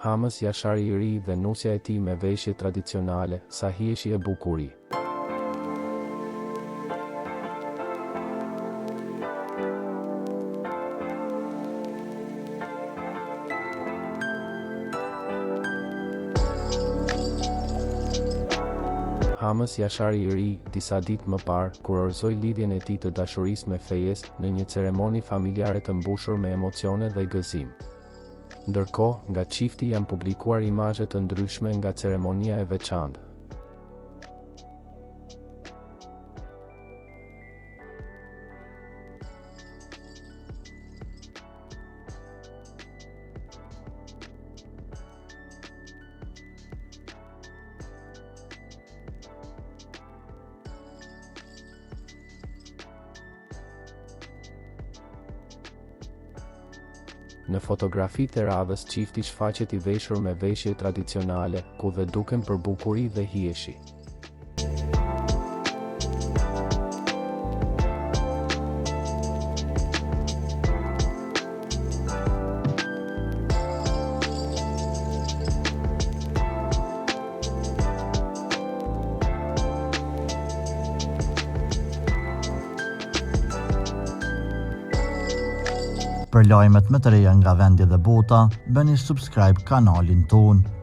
Hamës Jashari i ri dhe nusja e tij me veshje tradicionale, sa hiheshi e bukuri. Hamës Jashari i ri, disa ditë më parë, kurorëzoi lidhjen e tij të dashurisë me Fejes në një ceremoni familjare të mbushur me emocione dhe gëzim. Ndërkohë, nga çifti janë publikuar imazhe të ndryshme nga ceremonia e veçantë. Në fotografitë e radhës çifti shfaqet i veshur me veshje tradicionale, ku dhe duken për bukuri dhe hiheshi. Për lajmet më të reja nga vendi dhe bota, bëni subscribe kanalin tonë.